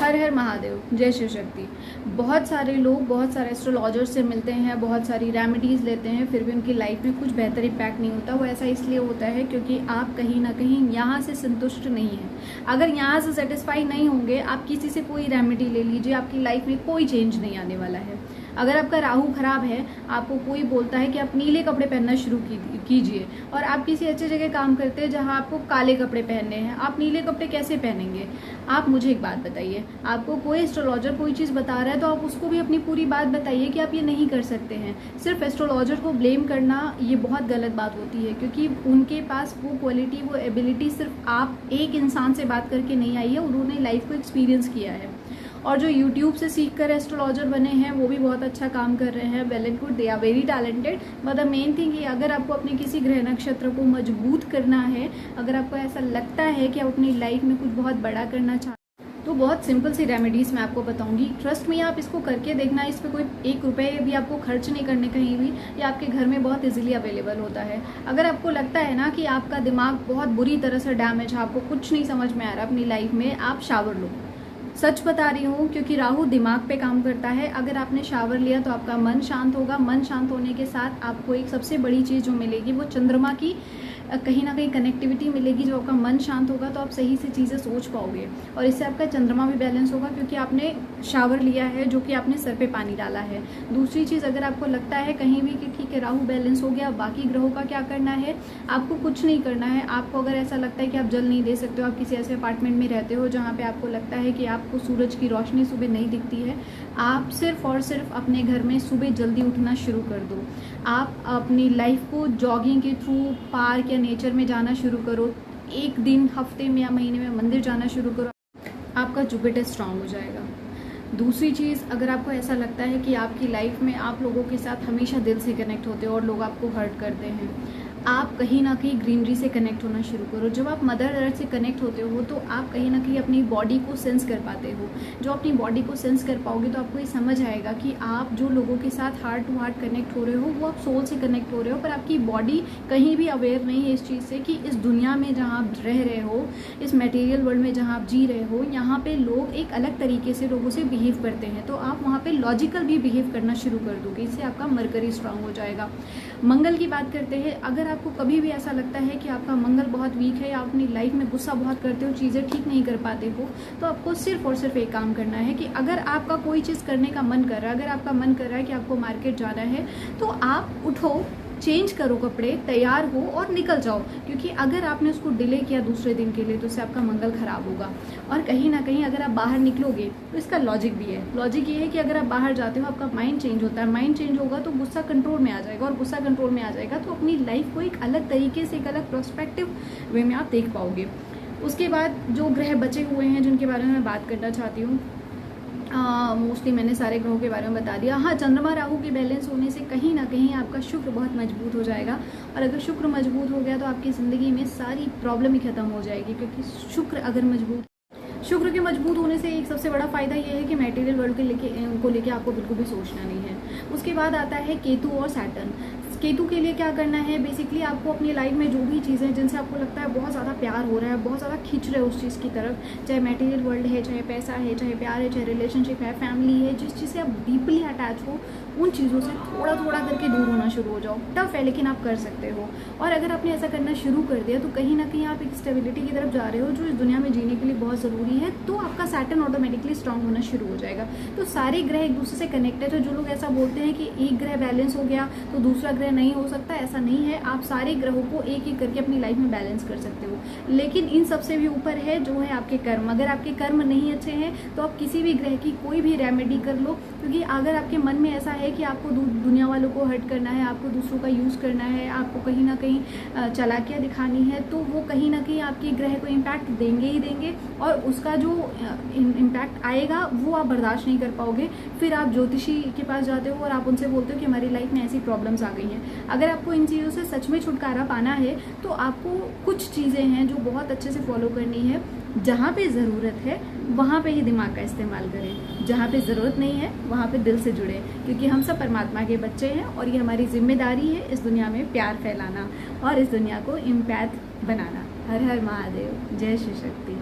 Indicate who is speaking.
Speaker 1: हर हर महादेव, जय शिव शक्ति। बहुत सारे लोग बहुत सारे एस्ट्रोलॉजर से मिलते हैं, बहुत सारी रेमेडीज़ लेते हैं, फिर भी उनकी लाइफ में कुछ बेहतर इम्पैक्ट नहीं होता। वो ऐसा इसलिए होता है क्योंकि आप कहीं ना कहीं यहाँ से संतुष्ट नहीं हैं। अगर यहाँ से सेटिस्फाई नहीं होंगे, आप किसी से कोई रेमेडी ले लीजिए, आपकी लाइफ में कोई चेंज नहीं आने वाला है। अगर आपका राहु खराब है, आपको कोई बोलता है कि आप नीले कपड़े पहनना शुरू कीजिए, और आप किसी अच्छी जगह काम करते हैं जहां आपको काले कपड़े पहनने हैं, आप नीले कपड़े कैसे पहनेंगे? आप मुझे एक बात बताइए, आपको कोई एस्ट्रोलॉजर कोई चीज़ बता रहा है तो आप उसको भी अपनी पूरी बात बताइए कि आप ये नहीं कर सकते हैं। सिर्फ एस्ट्रोलॉजर को ब्लेम करना ये बहुत गलत बात होती है, क्योंकि उनके पास वो क्वालिटी, वो एबिलिटी सिर्फ आप एक इंसान से बात करके नहीं आई है, उन्होंने लाइफ को एक्सपीरियंस किया है। और जो यूट्यूब से सीख कर एस्ट्रोलॉजर बने हैं वो भी बहुत अच्छा काम कर रहे हैं, well and good, they are very talented. But the main thing कि अगर आपको अपने किसी ग्रह नक्षत्र को मजबूत करना है, अगर आपको ऐसा लगता है कि आप अपनी लाइफ में कुछ बहुत बड़ा करना चाहते हैं, तो बहुत सिंपल सी रेमेडीज मैं आपको बताऊंगी। ट्रस्ट में आप इसको करके देखना, इस पर कोई 1 रुपये भी आपको खर्च नहीं करने कहीं भी, ये आपके घर में बहुत इजीली अवेलेबल होता है। अगर आपको लगता है ना कि आपका दिमाग बहुत बुरी तरह से डैमेज है, आपको कुछ नहीं समझ में आ रहा अपनी लाइफ में, आप शावर लो। सच बता रही हूँ, क्योंकि राहु दिमाग पे काम करता है। अगर आपने शावर लिया तो आपका मन शांत होगा। मन शांत होने के साथ आपको एक सबसे बड़ी चीज़ जो मिलेगी वो चंद्रमा की कहीं ना कहीं कनेक्टिविटी मिलेगी। जो आपका मन शांत होगा तो आप सही से चीज़ें सोच पाओगे, और इससे आपका चंद्रमा भी बैलेंस होगा, क्योंकि आपने शावर लिया है, जो कि आपने सर पे पानी डाला है। दूसरी चीज़, अगर आपको लगता है कहीं भी कि ठीक है राहु बैलेंस हो गया, बाकी ग्रहों का क्या करना है, आपको कुछ नहीं करना है। आपको अगर ऐसा लगता है कि आप जल नहीं दे सकते हो, आप किसी ऐसे अपार्टमेंट में रहते हो जहाँ पे आपको लगता है कि आपको सूरज की रोशनी सुबह नहीं दिखती है, आप सिर्फ और सिर्फ अपने घर में सुबह जल्दी उठना शुरू कर दो। आप अपनी लाइफ को जॉगिंग के थ्रू पार्क या नेचर में जाना शुरू करो। एक दिन हफ्ते में या महीने में मंदिर जाना शुरू करो, आपका जुपिटर स्ट्रांग हो जाएगा। दूसरी चीज़, अगर आपको ऐसा लगता है कि आपकी लाइफ में आप लोगों के साथ हमेशा दिल से कनेक्ट होते हो और लोग आपको हर्ट करते हैं, आप कहीं ना कहीं ग्रीनरी से कनेक्ट होना शुरू करो। जब आप मदर अर्थ से कनेक्ट होते हो तो आप कहीं ना कहीं अपनी बॉडी को सेंस कर पाते हो। जो अपनी बॉडी को सेंस कर पाओगे तो आपको ये समझ आएगा कि आप जो लोगों के साथ हार्ट टू हार्ट कनेक्ट हो रहे हो वो आप सोल से कनेक्ट हो रहे हो, पर आपकी बॉडी कहीं भी अवेयर नहीं है इस चीज़ से कि इस दुनिया में जहाँ आप रह रहे हो, इस मटेरियल वर्ल्ड में जहाँ आप जी रहे हो, यहाँ पे लोग एक अलग तरीके से लोगों से बिहेव करते हैं। तो आप वहाँ पे लॉजिकल भी बिहेव करना शुरू कर दोगे, इससे आपका मरकरी स्ट्रांग हो जाएगा। मंगल की बात करते हैं, अगर आपको कभी भी ऐसा लगता है कि आपका मंगल बहुत वीक है, या अपनी लाइफ में गुस्सा बहुत करते हो, चीज़ें ठीक नहीं कर पाते हो, तो आपको सिर्फ और सिर्फ एक काम करना है कि अगर आपका कोई चीज़ करने का मन कर रहा है, अगर आपका मन कर रहा है कि आपको मार्केट जाना है, तो आप उठो, चेंज करो कपड़े, तैयार हो और निकल जाओ। क्योंकि अगर आपने उसको डिले किया दूसरे दिन के लिए तो उससे आपका मंगल खराब होगा। और कहीं ना कहीं अगर आप बाहर निकलोगे तो इसका लॉजिक भी है। लॉजिक ये है कि अगर आप बाहर जाते हो आपका माइंड चेंज होता है, माइंड चेंज होगा तो गुस्सा कंट्रोल में आ जाएगा, और गुस्सा कंट्रोल में आ जाएगा तो अपनी लाइफ को एक अलग तरीके से, एक अलग पर्सपेक्टिव वे में आप देख पाओगे। उसके बाद जो ग्रह बचे हुए हैं जिनके बारे में मैं बात करना चाहती हूँ, मोस्टली मैंने सारे ग्रहों के बारे में बता दिया। हाँ, चंद्रमा राहु के बैलेंस होने से कहीं ना कहीं आपका शुक्र बहुत मजबूत हो जाएगा, और अगर शुक्र मजबूत हो गया तो आपकी ज़िंदगी में सारी प्रॉब्लम ही खत्म हो जाएगी। क्योंकि शुक्र अगर शुक्र के मजबूत होने से एक सबसे बड़ा फायदा यह है कि मटेरियल वर्ल्ड को लेके आपको बिल्कुल भी सोचना नहीं है। उसके बाद आता है केतु और सैटर्न। केतु के लिए क्या करना है, बेसिकली आपको अपनी लाइफ में जो भी चीज़ें जिनसे आपको लगता है बहुत ज़्यादा प्यार हो रहा है, बहुत ज़्यादा खींच रहे हो उस चीज़ की तरफ, चाहे मटेरियल वर्ल्ड है, चाहे पैसा है, चाहे प्यार है, चाहे रिलेशनशिप है, फैमिली है, जिस चीज़ से आप डीपली अटैच हो, उन चीज़ों से थोड़ा थोड़ा करके दूर होना शुरू हो जाओ। टफ है लेकिन आप कर सकते हो। और अगर आपने ऐसा करना शुरू कर दिया तो कहीं ना कहीं आप एक स्टेबिलिटी की तरफ जा रहे हो जो इस दुनिया में जीने के लिए बहुत ज़रूरी है। तो आपका सैटर्न ऑटोमेटिकली स्ट्रांग होना शुरू हो जाएगा। तो सारे ग्रह एक दूसरे से कनेक्टेड है। जो लोग ऐसा बोलते हैं कि एक ग्रह बैलेंस हो गया तो दूसरा ग्रह नहीं हो सकता, ऐसा नहीं है। आप सारे ग्रहों को एक एक करके अपनी लाइफ में बैलेंस कर सकते हो। लेकिन इन सबसे भी ऊपर है जो है आपके कर्म। अगर आपके कर्म नहीं अच्छे हैं तो आप किसी भी ग्रह की कोई भी रेमेडी कर लो, क्योंकि अगर आपके मन में ऐसा है कि आपको दुनिया वालों को हर्ट करना है, आपको दूसरों का यूज़ करना है, आपको कहीं ना कहीं चालाकियाँ दिखानी है, तो वो कहीं ना कहीं आपके ग्रह को इम्पैक्ट देंगे ही देंगे, और उसका जो इम्पैक्ट आएगा वो आप बर्दाश्त नहीं कर पाओगे। फिर आप ज्योतिषी के पास जाते हो और आप उनसे बोलते हो कि हमारी लाइफ में ऐसी प्रॉब्लम्स आ गई हैं। अगर आपको इन चीज़ों से सच में छुटकारा पाना है तो आपको कुछ चीज़ें हैं जो बहुत अच्छे से फॉलो करनी है। जहाँ पे ज़रूरत है वहाँ पे ही दिमाग का इस्तेमाल करें, जहाँ पे ज़रूरत नहीं है वहाँ पे दिल से जुड़े, क्योंकि हम सब परमात्मा के बच्चे हैं और ये हमारी जिम्मेदारी है इस दुनिया में प्यार फैलाना और इस दुनिया को इम्पैक्ट बनाना। हर हर महादेव, जय शिव शक्ति।